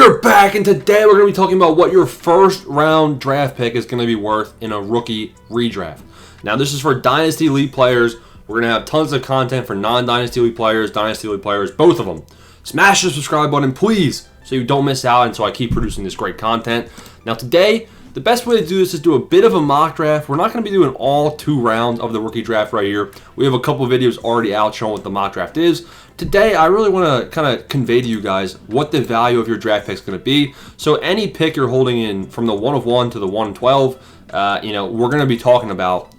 We are back, and today we're going to be talking about what your first round draft pick is going to be worth in a rookie redraft. Now, this is for Dynasty Elite players. We're going to have tons of content for non-Dynasty Elite players, Dynasty Elite players, both of them. Smash the subscribe button, please, so you don't miss out and so I keep producing this great content. Now, today, the best way to do this is do a bit of a mock draft. We're not going to be doing all 2 rounds of the rookie draft right here. We have a couple of videos already out showing what the mock draft is. Today, I really want to kind of convey to you guys what the value of your draft pick is going to be. So any pick you're holding in from the 1 of 1 to the 1 of 12, we're going to be talking about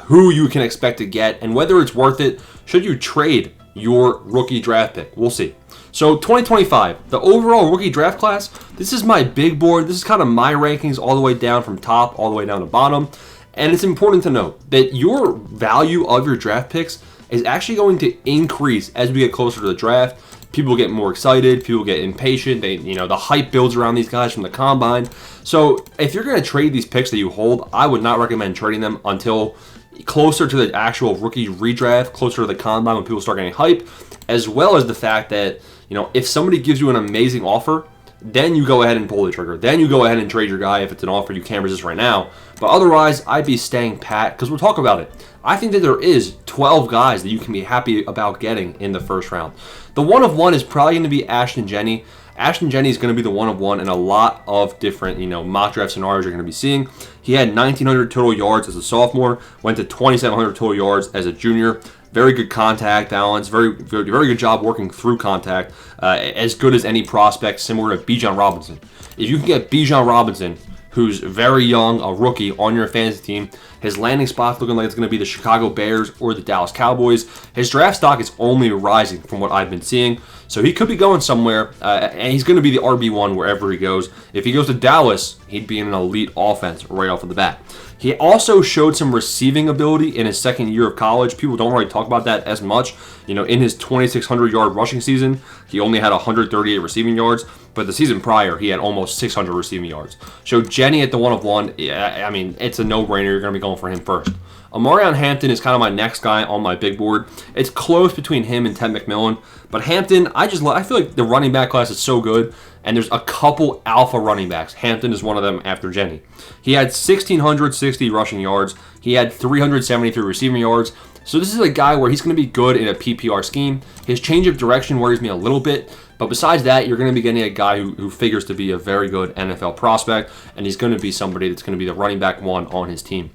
who you can expect to get and whether it's worth it. Should you trade your rookie draft pick? We'll see. So 2025, the overall rookie draft class, this is my big board. This is kind of my rankings all the way down from top all the way down to bottom. And it's important to note that your value of your draft picks is actually going to increase as we get closer to the draft. People get more excited. People get impatient. The hype builds around these guys from the combine. So if you're going to trade these picks that you hold, I would not recommend trading them until closer to the actual rookie redraft, closer to the combine when people start getting hype, as well as the fact that, if somebody gives you an amazing offer, then you go ahead and pull the trigger. Then you go ahead and trade your guy if it's an offer you can't resist right now. But otherwise, I'd be staying pat because we'll talk about it. I think that there is 12 guys that you can be happy about getting in the first round. The 1 of 1 is probably going to be Ashton Jenney. Ashton Jenney is going to be the 1 of 1 in a lot of different, mock draft scenarios you're going to be seeing. He had 1,900 total yards as a sophomore, went to 2,700 total yards as a junior. Very good contact balance, very good job working through contact. As good as any prospect, similar to Bijan Robinson. If you can get Bijan Robinson, who's very young, a rookie, on your fantasy team, his landing spot's looking like it's going to be the Chicago Bears or the Dallas Cowboys. His draft stock is only rising from what I've been seeing. So he could be going somewhere, and he's going to be the RB1 wherever he goes. If he goes to Dallas, he'd be in an elite offense right off of the bat. He also showed some receiving ability in his second year of college. People don't really talk about that as much. In his 2,600-yard rushing season, he only had 138 receiving yards. But the season prior, he had almost 600 receiving yards. So Jenney at the 1 of 1, it's a no-brainer. You're going to be going for him first. Omarion Hampton is kind of my next guy on my big board. It's close between him and Ted McMillan. But Hampton, I feel like the running back class is so good, and there's a couple alpha running backs. Hampton is one of them after Jenney. He had 1,660 rushing yards. He had 373 receiving yards. So this is a guy where he's going to be good in a PPR scheme. His change of direction worries me a little bit. But besides that, you're going to be getting a guy who figures to be a very good NFL prospect, and he's going to be somebody that's going to be the running back 1 on his team.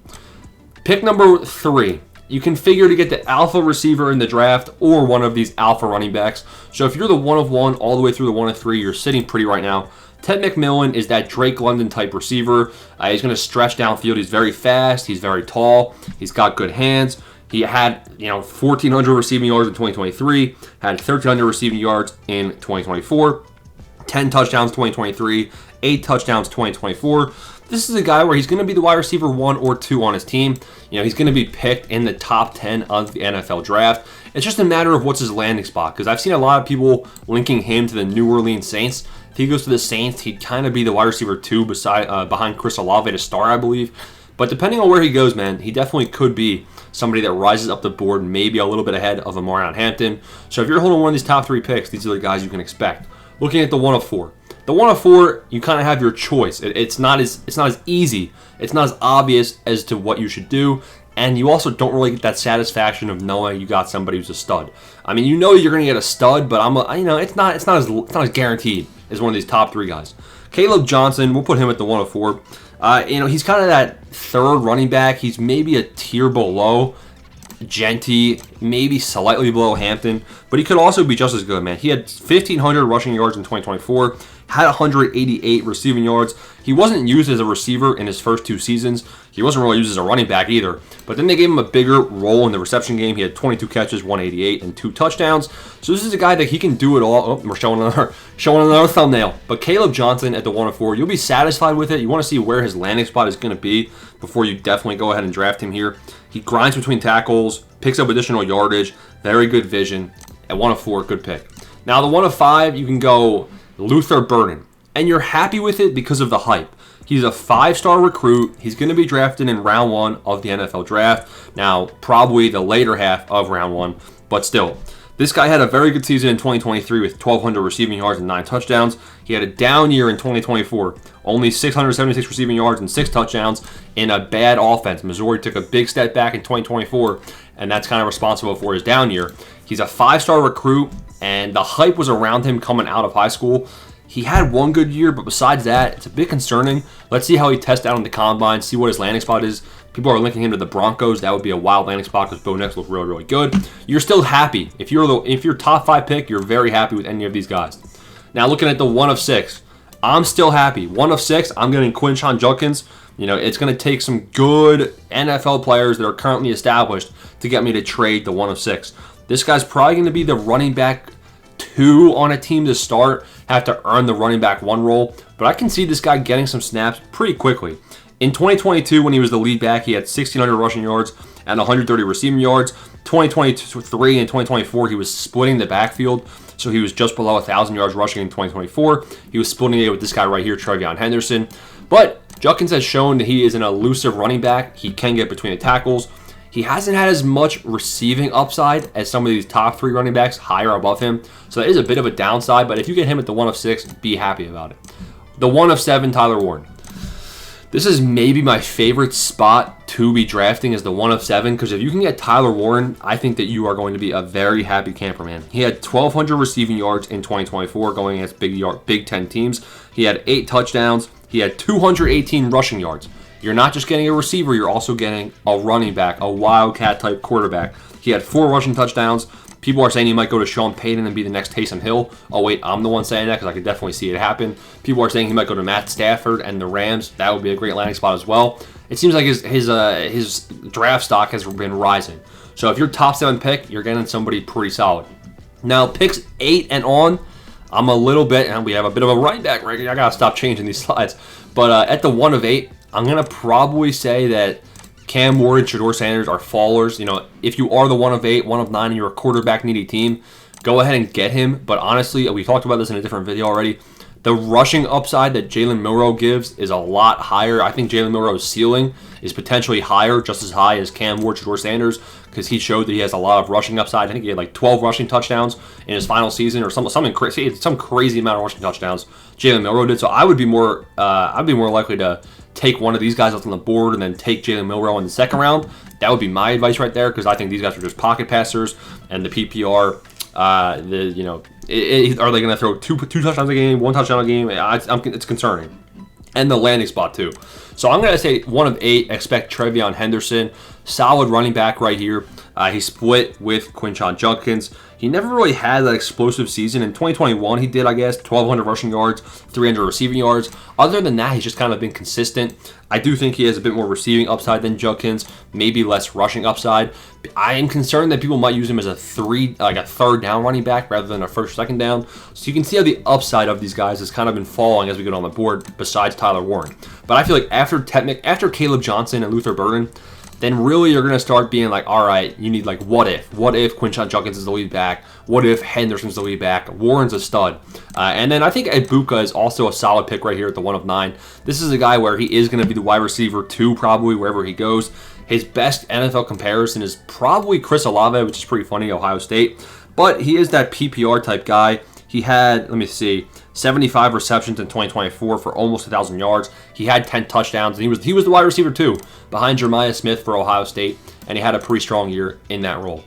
Pick number 3. You can figure to get the alpha receiver in the draft or one of these alpha running backs. So if you're the 1 of 1 all the way through the 1 of 3, you're sitting pretty right now. Ted McMillan is that Drake London type receiver. He's going to stretch downfield. He's very fast. He's very tall. He's got good hands. He had, 1,400 receiving yards in 2023, had 1,300 receiving yards in 2024, 10 touchdowns 2023, 8 touchdowns 2024. This is a guy where he's going to be the wide receiver 1 or 2 on his team. He's going to be picked in the top 10 of the NFL draft. It's just a matter of what's his landing spot, because I've seen a lot of people linking him to the New Orleans Saints. If he goes to the Saints, he'd kind of be the wide receiver 2 behind Chris Olave to start, I believe. But depending on where he goes, man, he definitely could be somebody that rises up the board, maybe a little bit ahead of Omarion Hampton. So if you're holding one of these top 3 picks, these are the guys you can expect. Looking at the 1 of 4. The 1 of 4, you kind of have your choice. It's not as easy. It's not as obvious as to what you should do. And you also don't really get that satisfaction of knowing you got somebody who's a stud. You're going to get a stud, but it's not as guaranteed as one of these top 3 guys. Caleb Johnson, we'll put him at the 1 of 4. He's kind of that third running back. He's maybe a tier below Genty, maybe slightly below Hampton, but he could also be just as good, man. He had 1,500 rushing yards in 2024, had 188 receiving yards. He wasn't used as a receiver in his first 2 seasons. He wasn't really used as a running back either, but then they gave him a bigger role in the reception game. He had 22 catches, 188, and 2 touchdowns. So this is a guy that he can do it all. Oh, we're showing another thumbnail. But Caleb Johnson at the 1 of 4, you'll be satisfied with it. You want to see where his landing spot is going to be before you definitely go ahead and draft him here. He grinds between tackles, picks up additional yardage, very good vision. At 1 of 4, good pick. Now the 1 of 5, you can go Luther Burden, and you're happy with it because of the hype. He's a 5-star recruit. He's going to be drafted in round 1 of the NFL draft. Now, probably the later half of round 1, but still. This guy had a very good season in 2023 with 1,200 receiving yards and 9 touchdowns. He had a down year in 2024, only 676 receiving yards and 6 touchdowns in a bad offense. Missouri took a big step back in 2024, and that's kind of responsible for his down year. He's a 5-star recruit, and the hype was around him coming out of high school. He had one good year, but besides that, it's a bit concerning. Let's see how he tests out in the combine, see what his landing spot is. People are linking him to the Broncos. That would be a wild landing spot because Bo Nix looked really, really good. You're still happy. If you're top 5 pick, you're very happy with any of these guys. Now looking at the 1 of 6, I'm still happy. 1 of 6, I'm getting Quinshon Judkins. It's going to take some good NFL players that are currently established to get me to trade the 1 of 6. This guy's probably going to be the running back 2 on a team to start, have to earn the running back 1 role, but I can see this guy getting some snaps pretty quickly. In 2022, when he was the lead back, he had 1,600 rushing yards and 130 receiving yards. 2023 and 2024, he was splitting the backfield, so he was just below 1,000 yards rushing in 2024. He was splitting it with this guy right here, Trevion Henderson. But Judkins has shown that he is an elusive running back. He can get between the tackles. He hasn't had as much receiving upside as some of these top 3 running backs higher above him. So that is a bit of a downside, but if you get him at the 1 of 6, be happy about it. The 1 of 7, Tyler Warren. This is maybe my favorite spot to be drafting is the 1 of 7, because if you can get Tyler Warren, I think that you are going to be a very happy camper, man. He had 1,200 receiving yards in 2024 going against Big Ten teams. He had 8 touchdowns. He had 218 rushing yards. You're not just getting a receiver, you're also getting a running back, a wildcat-type quarterback. He had 4 rushing touchdowns. People are saying he might go to Sean Payton and be the next Taysom Hill. Oh, wait, I'm the one saying that because I could definitely see it happen. People are saying he might go to Matt Stafford and the Rams. That would be a great landing spot as well. It seems like his draft stock has been rising. So if you're top 7 pick, you're getting somebody pretty solid. Now, picks 8 and on, I'm a little bit, and we have a bit of a running back right here. I got to stop changing these slides. But at the 1 of 8, I'm going to probably say that Cam Ward and Shedeur Sanders are fallers. If you are the 1 of 8, 1 of 9, and you're a quarterback needy team, go ahead and get him. But honestly, we talked about this in a different video already. The rushing upside that Jalen Milroe gives is a lot higher. I think Jalen Milroe's ceiling is potentially higher, just as high as Cam Ward, Shedeur Sanders, because he showed that he has a lot of rushing upside. I think he had like 12 rushing touchdowns in his final season, or something crazy, some crazy amount of rushing touchdowns Jalen Milroe did. So I would be more likely to take one of these guys off on the board and then take Jalen Milroe in the second round. That would be my advice right there, because I think these guys are just pocket passers, and the PPR, are they going to throw two touchdowns a game, 1 touchdown a game? It's concerning. And the landing spot too. So I'm going to say 1 of 8, expect Trevion Henderson. Solid running back right here. He split with Quinshon Judkins. He never really had that explosive season. In 2021, he did, 1,200 rushing yards, 300 receiving yards. Other than that, he's just kind of been consistent. I do think he has a bit more receiving upside than Judkins, maybe less rushing upside. I am concerned that people might use him as a third down running back rather than a first, second down. So you can see how the upside of these guys has kind of been falling as we get on the board, besides Tyler Warren. But I feel like after Caleb Johnson and Luther Burden, then really you're going to start being like, all right, you need what if? What if Quinshon Judkins is the lead back? What if Henderson's the lead back? Warren's a stud. And then I think Ibuka is also a solid pick right here at the 1 of 9. This is a guy where he is going to be the wide receiver 2 probably wherever he goes. His best NFL comparison is probably Chris Olave, which is pretty funny, Ohio State. But he is that PPR type guy. He had, 75 receptions in 2024 for almost 1,000 yards. He had 10 touchdowns, and he was the wide receiver too, behind Jeremiah Smith for Ohio State, and he had a pretty strong year in that role.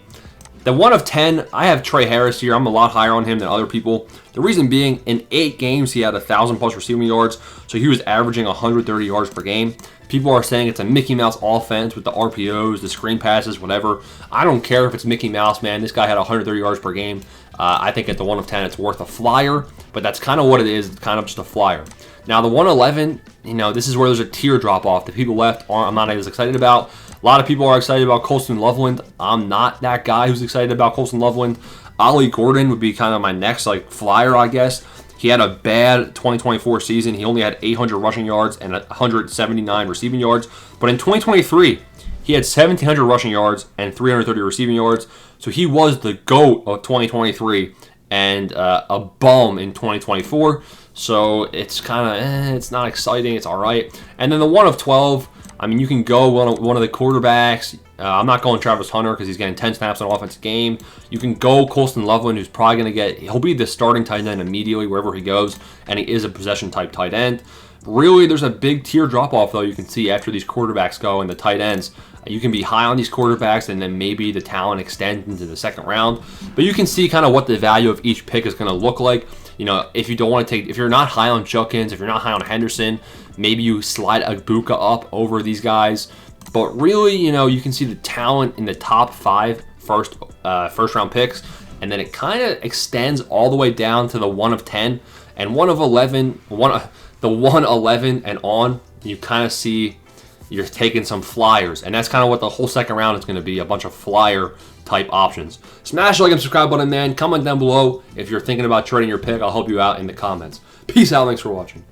The 1 of 10, I have Trey Harris here. I'm a lot higher on him than other people. The reason being, in 8 games, he had 1,000+ receiving yards, so he was averaging 130 yards per game. People are saying it's a Mickey Mouse offense with the RPOs, the screen passes, whatever. I don't care if it's Mickey Mouse, man. This guy had 130 yards per game. I think at the 1 of 10, it's worth a flyer, but that's kind of what it is. It's kind of just a flyer. Now, the 111, this is where there's a tier drop-off. The people left, I'm not as excited about. A lot of people are excited about Colston Loveland. I'm not that guy who's excited about Colston Loveland. Ollie Gordon would be kind of my next flyer, I guess. He had a bad 2024 season. He only had 800 rushing yards and 179 receiving yards. But in 2023, he had 1,700 rushing yards and 330 receiving yards. So he was the GOAT of 2023 and a bum in 2024. So it's kind of, it's not exciting. It's all right. And then the 1 of 12, I mean, you can go one of the quarterbacks. I'm not going Travis Hunter because he's getting 10 snaps on an offensive game. You can go Colston Loveland, who's probably going to he'll be the starting tight end immediately wherever he goes, and he is a possession-type tight end. Really, there's a big tier drop-off, though, you can see after these quarterbacks go and the tight ends. You can be high on these quarterbacks, and then maybe the talent extends into the second round. But you can see kind of what the value of each pick is going to look like. You know, if you don't want to if you're not high on Judkins, if you're not high on Henderson, maybe you slide Agbuka up over these guys. But really, you know, you can see the talent in the top 5 first round picks, and then it kind of extends all the way down to the 1 of 10 and 1 of 11, the 111 and on. You kind of see you're taking some flyers, and that's kind of what the whole second round is going to be, a bunch of flyer type options. Smash the like and subscribe button, man. Comment down below if you're thinking about trading your pick. I'll help you out in the comments. Peace out. Thanks for watching.